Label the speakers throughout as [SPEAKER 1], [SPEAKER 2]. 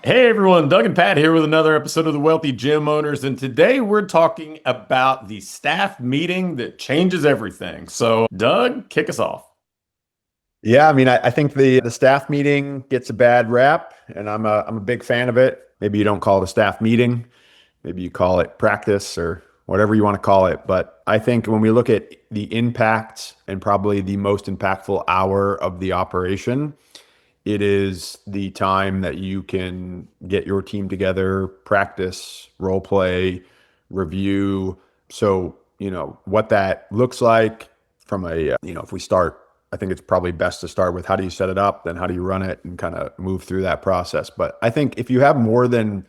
[SPEAKER 1] Hey everyone, Doug and Pat here with another episode of the Wealthy Gym Owners, and today we're talking about the staff meeting that changes everything. So, Doug, kick us off.
[SPEAKER 2] Yeah, I think the staff meeting gets a bad rap, and I'm a big fan of it. Maybe you don't call it a staff meeting, maybe you call it practice or whatever you want to call it. But I think when we look at the impact and probably the most impactful hour of the operation, it is the time that you can get your team together, practice, role play, review. So, what that looks like from if we start, I think it's probably best to start with how do you set it up, then how do you run it and kind of move through that process. But I think if you have more than,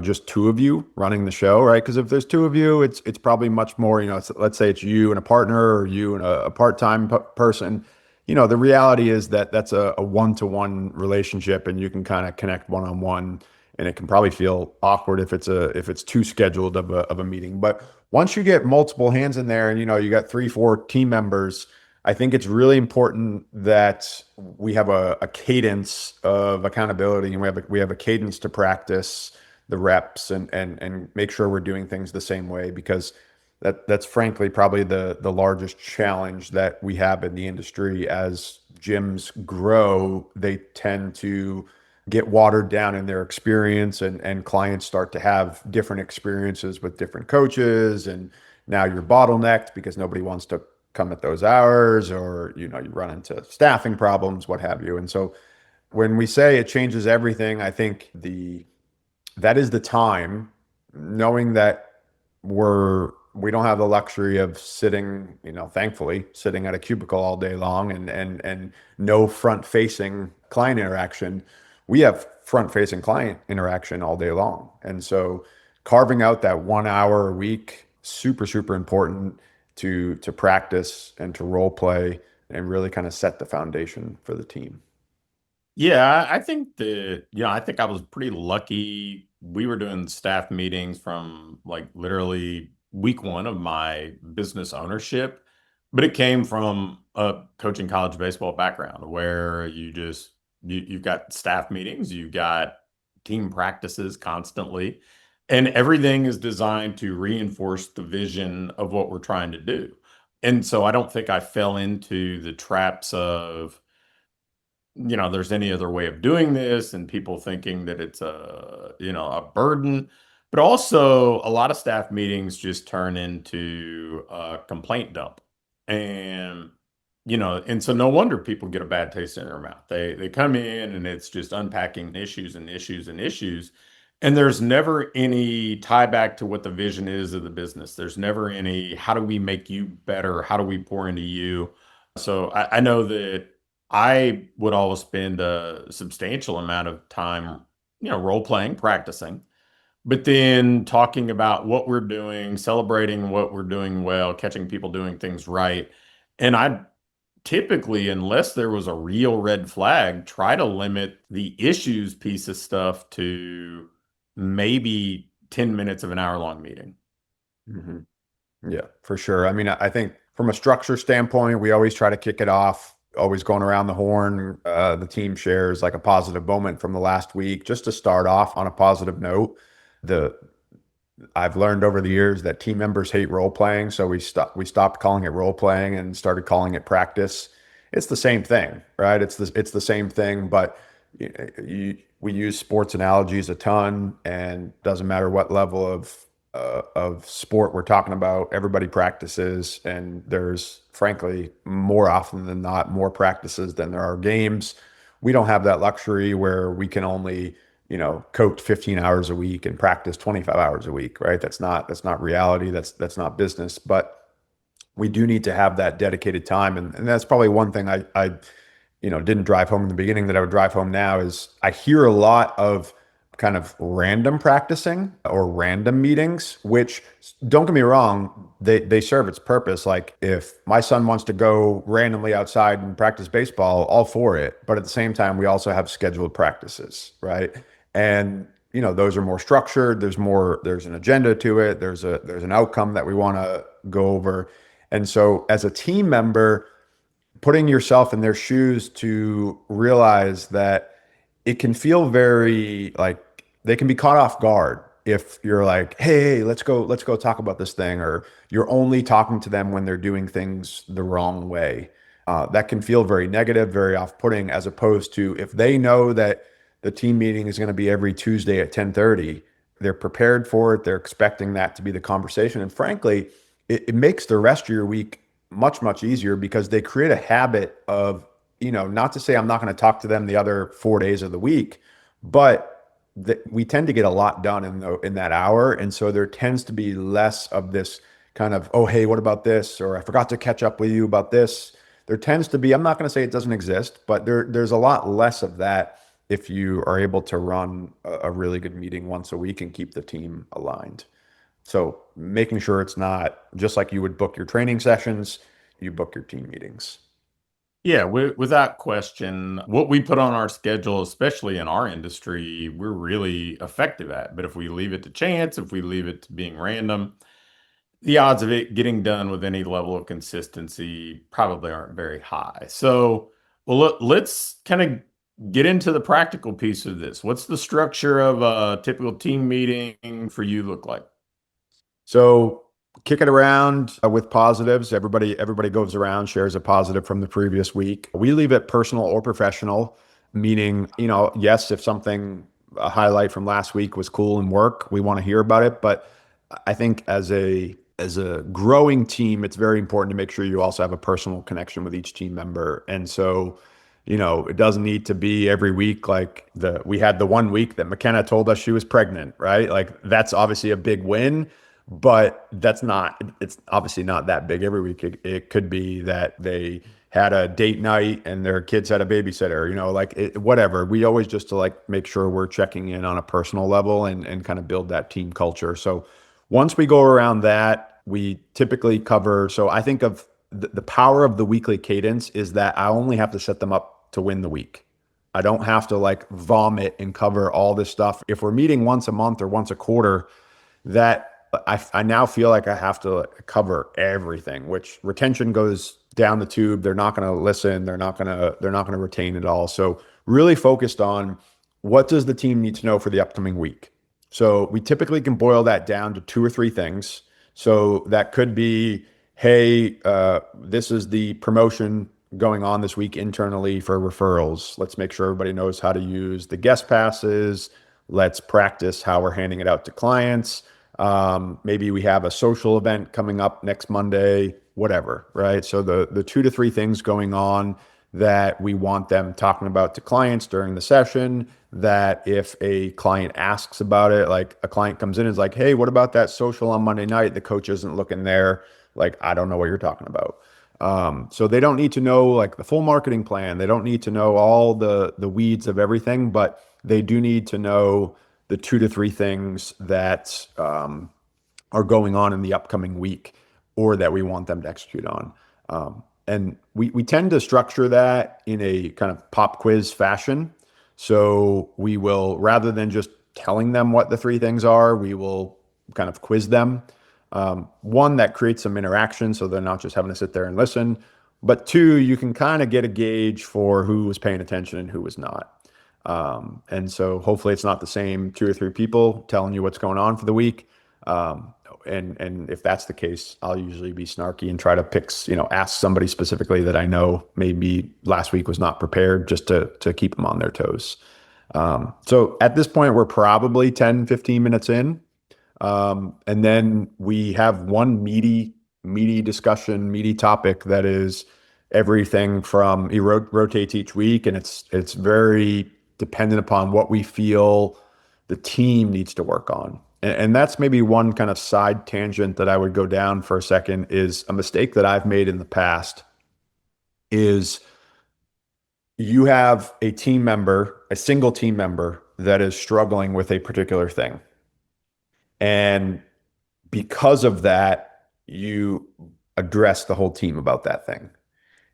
[SPEAKER 2] just two of you running the show, right? Because if there's two of you, it's probably much more, let's say it's you and a partner or you and a part-time person. The reality is that that's a one-to-one relationship and you can kind of connect one-on-one, and it can probably feel awkward if it's too scheduled of a meeting. But once you get multiple hands in there and you got three, four team members, I think it's really important that we have a cadence of accountability, and we have a cadence to practice the reps and make sure we're doing things the same way, because that's frankly probably the largest challenge that we have in the industry. As gyms grow, they tend to get watered down in their experience, and clients start to have different experiences with different coaches, and now you're bottlenecked because nobody wants to come at those hours, or you run into staffing problems, what have you. And so when we say it changes everything, I think the that is the time, knowing that we don't have the luxury of sitting, thankfully, sitting at a cubicle all day long, and no front facing client interaction. We have front facing client interaction all day long. And so carving out that 1 hour a week, super, super important to practice and to role play and really kind of set the foundation for the team.
[SPEAKER 1] Yeah, I think I think I was pretty lucky. We were doing staff meetings from like literally week one of my business ownership, but it came from a coaching college baseball background where you've got staff meetings, you've got team practices constantly, and everything is designed to reinforce the vision of what we're trying to do. And so I don't think I fell into the traps of there's any other way of doing this and people thinking that it's a burden. But also a lot of staff meetings just turn into a complaint dump. And and so no wonder people get a bad taste in their mouth. They come in and it's just unpacking issues and issues and issues. And there's never any tie back to what the vision is of the business. There's never any, how do we make you better? How do we pour into you? So I know that I would always spend a substantial amount of time, role playing, practicing, but then talking about what we're doing, celebrating what we're doing well, catching people doing things right. And I typically, unless there was a real red flag, try to limit the issues piece of stuff to maybe 10 minutes of an hour long meeting.
[SPEAKER 2] Mhm. Yeah, for sure. I think from a structure standpoint, we always try to kick it off, always going around the horn. The team shares like a positive moment from the last week, just to start off on a positive note. The I've learned over the years that team members hate role playing, so we stopped calling it role playing and started calling it practice. It's the same thing, right? It's the same thing, but we use sports analogies a ton, and doesn't matter what level of sport we're talking about, everybody practices, and there's frankly more often than not more practices than there are games. We don't have that luxury where we can only coach 15 hours a week and practice 25 hours a week, right? That's not reality. That's not business. But we do need to have that dedicated time. And that's probably one thing I didn't drive home in the beginning that I would drive home now is I hear a lot of kind of random practicing or random meetings, which, don't get me wrong, they serve its purpose. Like if my son wants to go randomly outside and practice baseball, all for it. But at the same time, we also have scheduled practices, right? And those are more structured. There's an agenda to it. There's an outcome that we want to go over. And so as a team member, putting yourself in their shoes to realize that it can feel very like they can be caught off guard if you're like, hey, let's go talk about this thing, or you're only talking to them when they're doing things the wrong way. That can feel very negative, very off-putting, as opposed to if they know that the team meeting is going to be every Tuesday at 10:30, they're prepared for it, they're expecting that to be the conversation. And frankly, it makes the rest of your week much, much easier because they create a habit of, not to say I'm not going to talk to them the other 4 days of the week, but we tend to get a lot done in that hour. And so there tends to be less of this kind of, oh, hey, what about this? Or I forgot to catch up with you about this. There tends to be, I'm not going to say it doesn't exist, but there's a lot less of that if you are able to run a really good meeting once a week and keep the team aligned. So making sure it's not just like you would book your training sessions, you book your team meetings.
[SPEAKER 1] Yeah, without question, what we put on our schedule, especially in our industry, we're really effective at. But if we leave it to chance, if we leave it to being random, the odds of it getting done with any level of consistency probably aren't very high. So, well, let's kind of get into the practical piece of this. What's the structure of a typical team meeting for you look like?
[SPEAKER 2] So kick it around with positives. Everybody goes around, shares a positive from the previous week. We leave it personal or professional, meaning, yes, if something a highlight from last week was cool in work, we want to hear about it. But I think as a growing team, it's very important to make sure you also have a personal connection with each team member. And so, it doesn't need to be every week. Like we had the one week that McKenna told us she was pregnant, right? Like that's obviously a big win, but it's obviously not that big every week. It could be that they had a date night and their kids had a babysitter, whatever. We always just to like make sure we're checking in on a personal level and kind of build that team culture. So once we go around that, we typically cover. So I think of the power of the weekly cadence is that I only have to set them up to win the week. I don't have to like vomit and cover all this stuff. If we're meeting once a month or once a quarter, that I now feel like I have to cover everything, which retention goes down the tube. They're not going to listen. They're not going to retain it all. So really focused on what does the team need to know for the upcoming week. So we typically can boil that down to two or three things. So that could be, hey, this is the promotion going on this week internally for referrals. Let's make sure everybody knows how to use the guest passes. Let's practice how we're handing it out to clients. Maybe we have a social event coming up next Monday, whatever, right? So the two to three things going on that we want them talking about to clients during the session, that if a client asks about it, like a client comes in and is like, hey, what about that social on Monday night? The coach isn't looking there. Like, I don't know what you're talking about. So they don't need to know like the full marketing plan. They don't need to know all the weeds of everything, but they do need to know the two to three things that are going on in the upcoming week or that we want them to execute on. And we tend to structure that in a kind of pop quiz fashion. So we will, rather than just telling them what the three things are, we will kind of quiz them. One, that creates some interaction so they're not just having to sit there and listen. But two, you can kind of get a gauge for who was paying attention and who was not. And so hopefully it's not the same two or three people telling you what's going on for the week. And if that's the case, I'll usually be snarky and try to ask somebody specifically that I know maybe last week was not prepared, just to keep them on their toes. So at this point, we're probably 10, 15 minutes in. And then we have one meaty discussion, meaty topic that is everything from it rotates each week, and it's very dependent upon what we feel the team needs to work on. And that's maybe one kind of side tangent that I would go down for a second. Is a mistake that I've made in the past is you have a single team member that is struggling with a particular thing. And because of that, you address the whole team about that thing.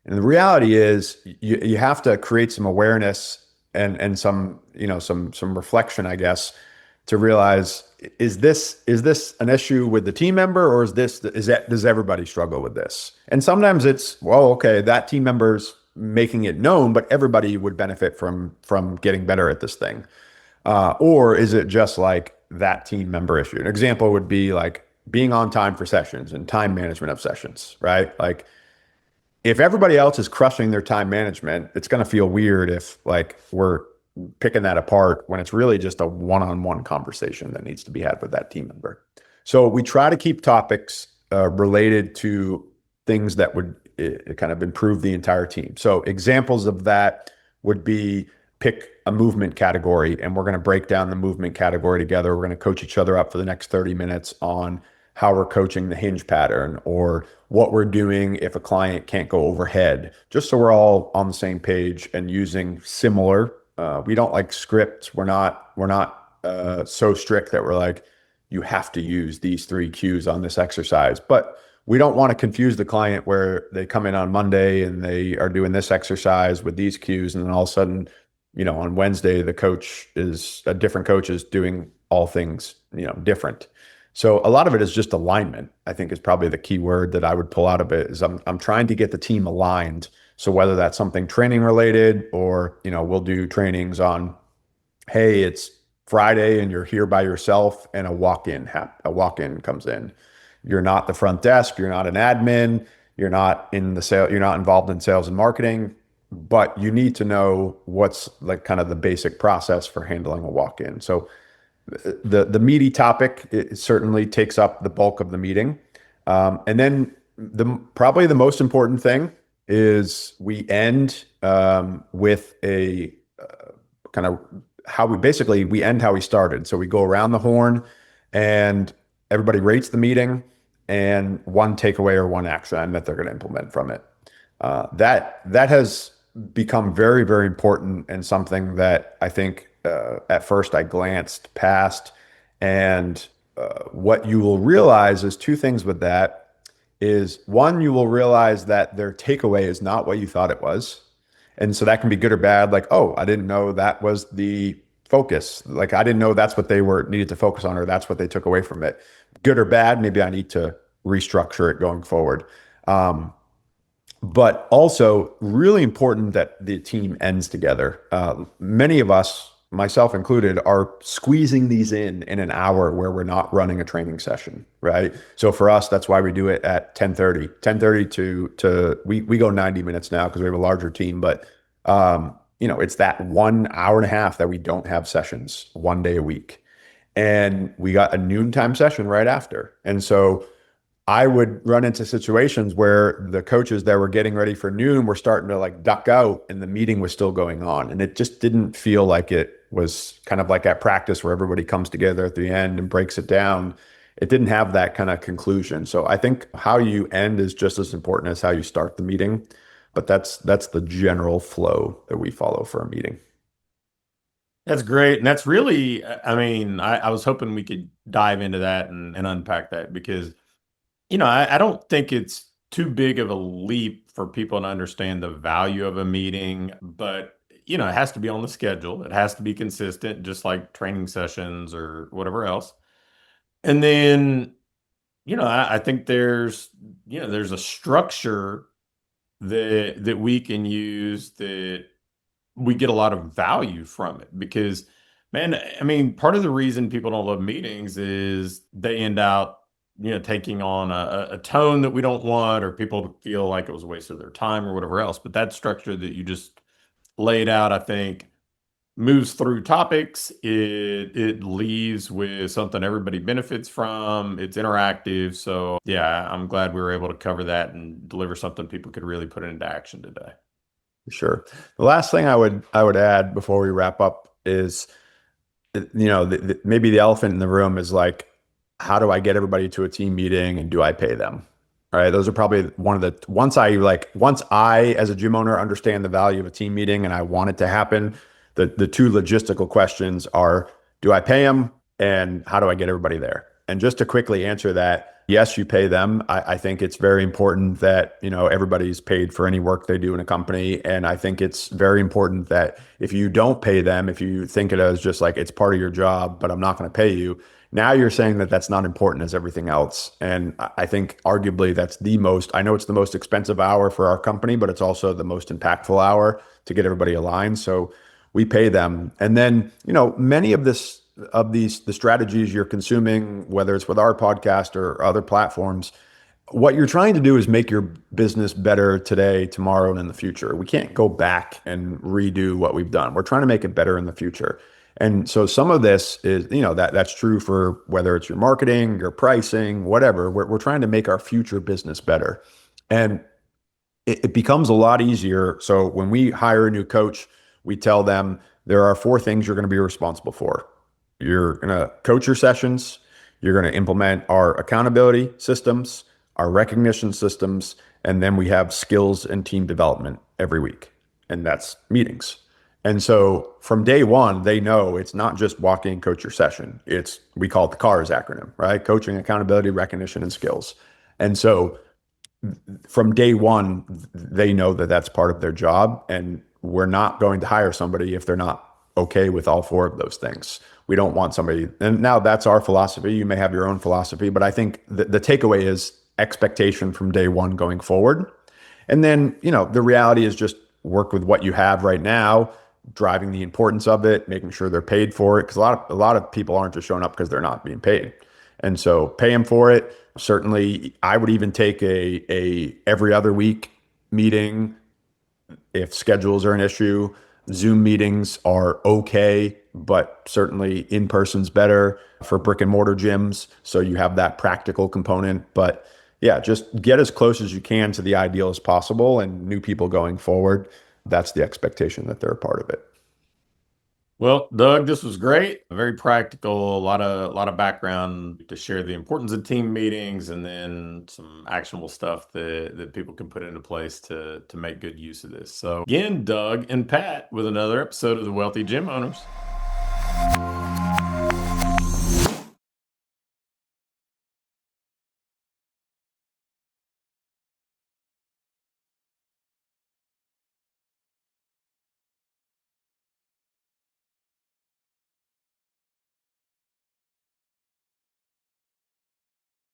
[SPEAKER 2] And the reality is you have to create some awareness and some reflection, I guess, to realize, is this an issue with the team member, or does everybody struggle with this? And sometimes it's, well, okay, that team member's making it known, but everybody would benefit from getting better at this thing? Or is it just like that team member issue? An example would be like being on time for sessions and time management of sessions, right? Like if everybody else is crushing their time management, it's going to feel weird if like we're picking that apart when it's really just a one-on-one conversation that needs to be had with that team member. So we try to keep topics related to things that would kind of improve the entire team. So examples of that would be pick a movement category and we're going to break down the movement category together. We're going to coach each other up for the next 30 minutes on how we're coaching the hinge pattern or what we're doing if a client can't go overhead, just so we're all on the same page and using similar. We don't like scripts. We're not so strict that we're like, you have to use these 3 cues on this exercise. But we don't want to confuse the client where they come in on Monday and they are doing this exercise with these cues, and then all of a sudden, on Wednesday, a different coach is doing all things, different. So a lot of it is just alignment, I think is probably the key word that I would pull out of it is I'm trying to get the team aligned. So whether that's something training related or, we'll do trainings on, hey, it's Friday and you're here by yourself and a walk in comes in. You're not the front desk, you're not an admin, you're not in the sale, you're not involved in sales and marketing, but you need to know what's like kind of the basic process for handling a walk-in. So the meaty topic, it certainly takes up the bulk of the meeting. And then probably the most important thing is we end with a kind of we end how we started. So we go around the horn and everybody rates the meeting and one takeaway or one action that they're going to implement from it. That has become very, very important and something that I think at first I glanced past. And what you will realize is two things with that is one, you will realize that their takeaway is not what you thought it was. And so that can be good or bad. Like, oh, I didn't know that was the focus. Like, I didn't know that's what they were needed to focus on, or that's what they took away from it. Good or bad, maybe I need to restructure it going forward. But also really important that the team ends together. Many of us, myself included, are squeezing these in an hour where we're not running a training session, right? So for us, that's why we do it at 10:30 to we go 90 minutes now because we have a larger team, but it's that 1 hour and a half that we don't have sessions one day a week. And we got a noontime session right after. And so I would run into situations where the coaches that were getting ready for noon were starting to like duck out and the meeting was still going on. And it just didn't feel like it was kind of like at practice where everybody comes together at the end and breaks it down. It didn't have that kind of conclusion. So I think how you end is just as important as how you start the meeting. But that's the general flow that we follow for a meeting.
[SPEAKER 1] That's great. And that's really, I mean, I was hoping we could dive into that and unpack that because, I don't think it's too big of a leap for people to understand the value of a meeting, but, it has to be on the schedule. It has to be consistent, just like training sessions or whatever else. And then, I think there's a structure that we can use that we get a lot of value from it because, man, I mean, part of the reason people don't love meetings is they end out, taking on a tone that we don't want, or people feel like it was a waste of their time or whatever else. But that structure that you just laid out, I think, moves through topics. It leaves with something everybody benefits from. It's interactive. So yeah, I'm glad we were able to cover that and deliver something people could really put into action today.
[SPEAKER 2] Sure. The last thing I would add before we wrap up is, maybe the elephant in the room is like, how do I get everybody to a team meeting and do I pay them? All right. Those are probably once I, as a gym owner, understand the value of a team meeting and I want it to happen, the two logistical questions are, do I pay them and how do I get everybody there? And just to quickly answer that, yes, you pay them. I think it's very important that, everybody's paid for any work they do in a company. And I think it's very important that if you don't pay them, if you think it as just like it's part of your job, but I'm not going to pay you, Now you're saying that that's not important as everything else. And I think arguably that's the most, I know it's the most expensive hour for our company, but it's also the most impactful hour to get everybody aligned. So we pay them. And then, many the strategies you're consuming, whether it's with our podcast or other platforms, what you're trying to do is make your business better today, tomorrow, and in the future. We can't go back and redo what we've done. We're trying to make it better in the future. And so some of this is, that's true for whether it's your marketing, your pricing, whatever. We're trying to make our future business better. And it becomes a lot easier. So when we hire a new coach, we tell them there are four things you're going to be responsible for. You're going to coach your sessions. You're going to implement our accountability systems, our recognition systems, and then we have skills and team development every week. And that's meetings. And so from day one, they know it's not just walk in, coach your session. We call it the CARS acronym, right? Coaching, accountability, recognition, and skills. And so from day one, they know that that's part of their job. And we're not going to hire somebody if they're not okay with all four of those things. We don't want somebody, and now that's our philosophy. You may have your own philosophy, but I think the takeaway is expectation from day one going forward. And then, the reality is just work with what you have right now, driving the importance of it, making sure they're paid for it. Because a lot of people aren't just showing up because they're not being paid. And so pay them for it. Certainly, I would even take a every other week meeting if schedules are an issue. Zoom meetings are okay, but certainly in person's better for brick and mortar gyms. So you have that practical component. But yeah, just get as close as you can to the ideal as possible. And new people going forward, that's the expectation that they're a part of it.
[SPEAKER 1] Well, Doug, this was great. Very practical, a lot of background to share the importance of team meetings and then some actionable stuff that people can put into place to make good use of this. So again, Doug and Pat with another episode of the Wealthy Gym Owners.